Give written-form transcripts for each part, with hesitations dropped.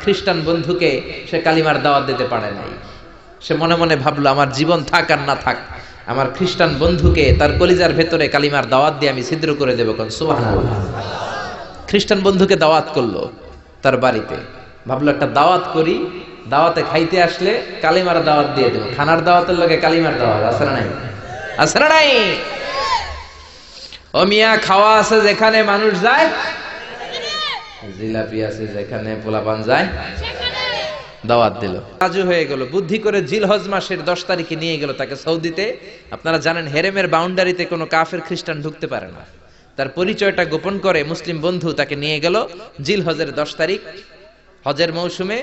খ্রিস্টান বন্ধুকে সে কালিমার দাওয়াত দিতে পারে নাই। সে মনে মনে ভাবলো আমার জীবন থাক আর না থাক, আমার খ্রিস্টান বন্ধুকে তার কলিজার ভেতরে কালিমার দাওয়াত দিয়ে আমি ছিদ্র করে দেবো। কোন সুবহানাল্লাহ। খ্রিস্টান বন্ধুকে দাওয়াত করলো তার বাড়িতে, ভাবলো একটা দাওয়াত করি, দাওয়াতে খাইতে আসলে কালিমার দাওয়াত দিয়ে দেবো। খানার দাওয়াতের লগে কালিমার দাওয়াত আছে না নাই? আছে না নাই? ও মিয়া, খাওয়া আছে যেখানে মানুষ যায়, জিলাপি আছে যেখানে পোলাপান যায়, দাওয়াত দিল, রাজু হয়ে গেল। বুদ্ধি করে জিলহজ মাসের 10 তারিখে নিয়ে গেল তাকে সৌদিতে। আপনারা জানেন হেরেমের বাউন্ডারিতে কোনো কাফের খ্রিস্টান ঢুকতে পারে না। তার পরিচয়টা গোপন করে মুসলিম বন্ধু তাকে নিয়ে গেল জিলহজের 10 তারিখ, হজের মৌসুমে।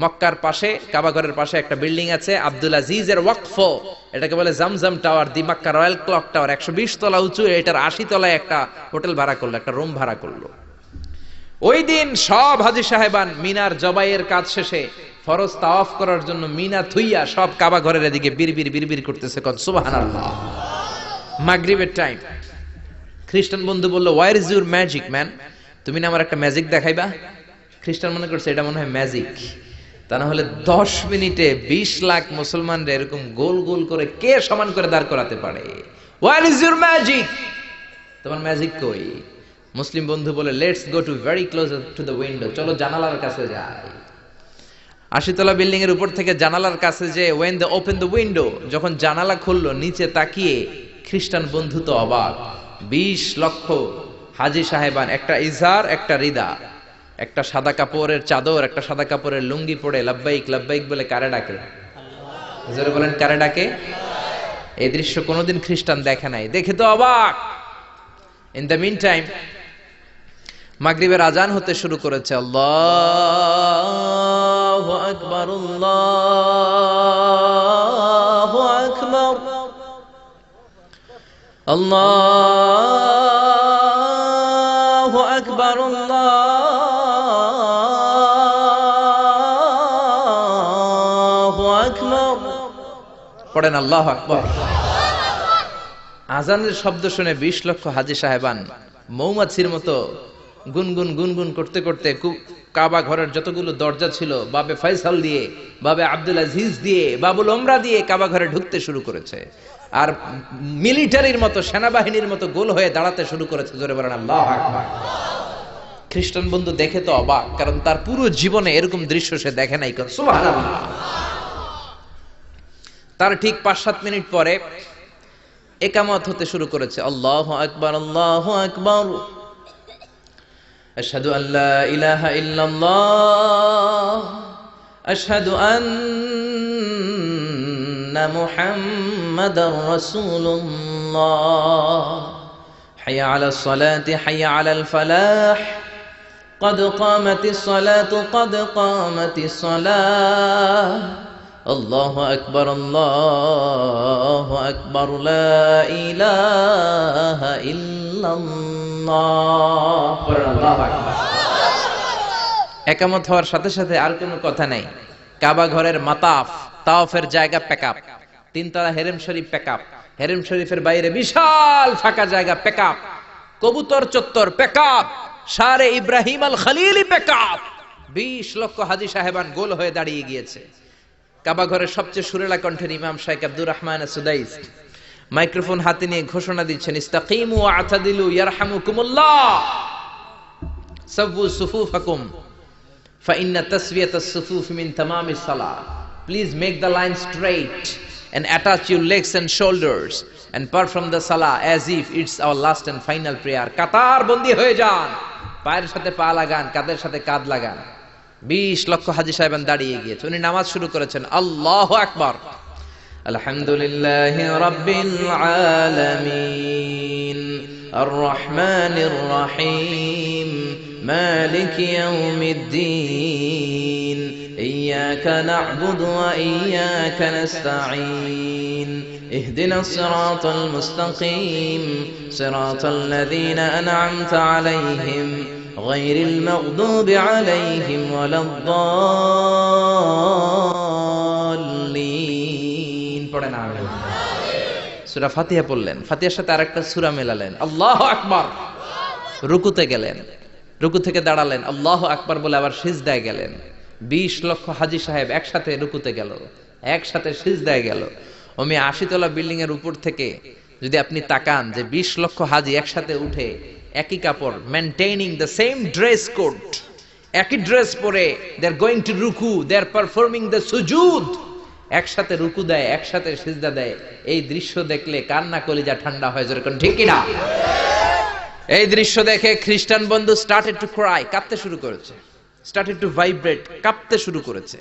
মক্কার পাশে, কাবাঘরের পাশে একটা বিল্ডিং আছে আব্দুল আজিজের ওয়াকফ, এটাকে বলে জামজাম টাওয়ার, দি মক্কা রয়্যাল ক্লক টাওয়ার, 120 তলা উঁচু। এটার 80 তলায় একটা হোটেল ভাড়া করলো, একটা রুম ভাড়া করলো। ওই দিন সব হাজী সাহেবান মিনার জবাইয়ের কাজ শেষে ফরজ তাওয়াফ করার জন্য মিনা থুইয়া সব কাবা ঘরের এদিকে বিড়বিড় বিড়বিড় করতেছে। কোন সুবহানাল্লাহ। মাগরিবের টাইম। খ্রিস্টান বন্ধু বলল, where is your magic man? তুমি না আমার একটা ম্যাজিক দেখাইবা? খ্রিস্টান মনে করছে এটা মনে হয় ম্যাজিক। তা না হলে 10 মিনিটে 20 লাখ মুসলমানরা এরকম গোল গোল করে কে সমান করে দাঁড় করাতে পারে? Where is your magic? তোমার ম্যাজিক কই? মুসলিম বন্ধু বলে, let's go to very close to the window, চলো জানালার কাছে যাই। 80 তলা বিল্ডিং এর উপর থেকে জানালার কাছে যে when they open the window, যখন জানালা খুললো, নিচে তাকিয়ে খ্রিস্টান বন্ধু তো অবাক। 20 লক্ষ হাজী সাহেবান, একটা ইজার, একটা রিদা, একটা সাদা কাপড়ের চাদর, একটা সাদা কাপড়ের লুঙ্গি পরে লাব্বাইক লাব্বাইক বলে কারে ডাকে? জোরে বলেন, কারে ডাকে? এই দৃশ্য কোনোদিন খ্রিস্টান দেখে নাই, দেখে তো অবাক। ইন দ্য মিন টাইম মাগরিবের আজান হতে শুরু করেছে। আল্লাহু আকবার, আল্লাহু আকবার, আল্লাহু আকবার, আল্লাহু আকবার। পড়েন আল্লাহু আকবার। আজানের শব্দ শুনে 20 লক্ষ হাজী সাহেবান মৌমাছির মতো গুনগুন গুনগুন করতে করতে কাবা ঘরের যতগুলো দরজা ছিল, বাবে ফয়সাল দিয়ে, বাবে আব্দুল আজিজ দিয়ে, বাবুল ওমরা দিয়ে কাবা ঘরে ঢুকতে শুরু করেছে। আর মিলিটারির মতো, সেনাবাহিনীর মতো গোল হয়ে দাঁড়াতে শুরু করেছে। জোরে বলেন আল্লাহু আকবার। খ্রিস্টান বন্ধু দেখে তো অবাক, কারণ তার পুরো জীবনে এরকম দৃশ্য সে দেখে নাই। সুবহানাল্লাহ। তার ঠিক 5-7 মিনিট পরে ইকামত হতে শুরু করেছে। আল্লাহু আকবার, আল্লাহু আকবার, আশহাদু আল্লা ইলাহা ইল্লাল্লাহ, আশহাদু আন্না মুহাম্মাদার রাসূলুল্লাহ, হাইয়া আলাস সালাতি হাইয়া আলাল ফালাহ, قد قامت الصلاة قد قامت الصلاة, الله أكبر الله أكبر لا إله إلا الله. একামত হওয়ার সাথে সাথে আর কোনো কথা নাই। কাবা ঘরের মাতাফ, তাওয়াফের জায়গা প্যাকআপ, 3 তলা হেরেম শরীফ প্যাকআপ, হেরেম শরীফের বাইরে বিশাল ফাঁকা জায়গা প্যাকআপ, কবুতর চত্বর প্যাকআপ, শারে ইব্রাহিম আল খলিলি প্যাকআপ। 20 লক্ষ হাজী সাহেবান গোল হয়ে দাঁড়িয়ে গিয়েছে। কাবা ঘরের সবচেয়ে সুরেলা কণ্ঠের ইমাম শাইখ আব্দুর রহমান সুদাইস মাইক্রোফোন হাতে নিয়ে ঘোষণা দিচ্ছেন, ইস্তাকিমু ওয়া আতাদিলু ইয়ারহামুকুমুল্লাহ, সাব্বু সুফুফাকুম ফাইন্না তাসবিয়াতাস সুফুফ মিন তামামিস সালাহ। Please make the line straight and attach your legs and shoulders and perform the salah as if it's our last and final prayer. কাতার বন্দী হয়ে যান, পায়ের সাথে পা লাগান, কাঁধের সাথে কাঁধ লাগান। 20 লক্ষ হাজী সাহেবান দাঁড়িয়ে গিয়েছে। উনি নামাজ শুরু করেছেন। আল্লাহু আকবার। আলহামদুলিল্লাহি রাব্বিল আলামিন আর রহমানির রহিম মালিকি ইয়াউমিদ্দিন ইয়্যাকা না'বুদু ওয়া ইয়্যাকা নাস্তাঈন ইহদিনাস সিরাতাল মুস্তাকিম সিরাতাল লাযীনা আন'আমতা আলাইহিম غير المغضوب عليهم ولا الضالين. পড়েন আমিন। সূরা ফাতিহা পড়লেন, ফাতিহার সাথে আরেকটা সূরা মেলালেন, আল্লাহু আকবার। রুকুতে গেলেন, রুকু থেকে দাঁড়ালেন, আল্লাহু আকবার বলে আবার সিজদায় গেলেন, 20 লক্ষ হাজী সাহেব একসাথে রুকুতে গেল, একসাথে সিজদায় গেল। ওমি 80 তলা বিল্ডিং এর উপর থেকে যদি আপনি তাকান যে 20 লক্ষ হাজী একসাথে উঠে একই কাপড়, maintaining the same dress code, একই ড্রেস পরে দে আর গোইং টু রুকু, দে আর পারফর্মিং দ্য সুজুদ, একসাথে রুকু দেয়, একসাথে সিজদা দেয়। এই দৃশ্য দেখলে কান্না কলিজা ঠান্ডা হয়ে যায়, ঠিক কি না? এই দৃশ্য দেখে খ্রিস্টান বন্ধু স্টার্টেড টু ক্রাই, কাঁদতে শুরু করেছে, স্টার্টেড টু ভাইব্রেট, কাঁপতে শুরু করেছে।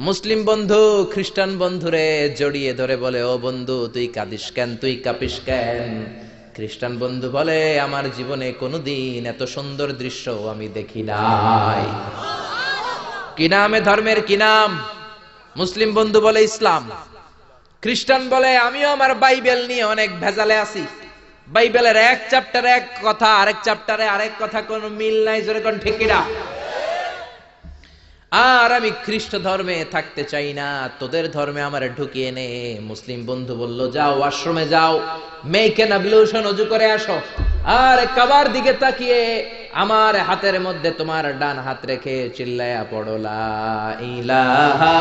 মুসলিম বন্ধু খ্রিস্টান বন্ধুরে জড়িয়ে ধরে বলে, ও বন্ধু তুই কাঁদিস কেন, তুই কাঁপিস কেন? খ্রিস্টান বন্ধু বলে, আমার জীবনে কোনোদিন এত সুন্দর দৃশ্য আমি দেখি নাই। কি নামে ধর্মের কি নাম? মুসলিম বন্ধু বলে ইসলাম। খ্রিস্টান বলে, আমিও আমার বাইবেল নিয়ে অনেক ভেজালে আছি, বাইবেলের এক চ্যাপ্টারে এক কথা, আরেক চ্যাপ্টারে আরেক কথা, কোনো মিল নাই, জোরে কোন ঠিক কিনা? আর আমি খ্রিস্ট ধর্মে থাকতে চাই না, তোদের ধর্মে আমারে ঢুকিয়ে নে। মুসলিম বন্ধু বলল, যাও আশ্রমে যাও, মেক এন অ্যাবলিউশন, ওযু করে আসো, আর কাবার দিকে তাকিয়ে আমার হাতের মধ্যে তোমার ডান হাত রেখে চিল্লায়া পড়ো, লা ইলাহা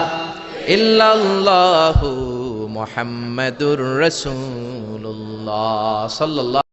ইল্লাল্লাহু মুহাম্মাদুর রাসূলুল্লাহ সাল্লাল্লাহু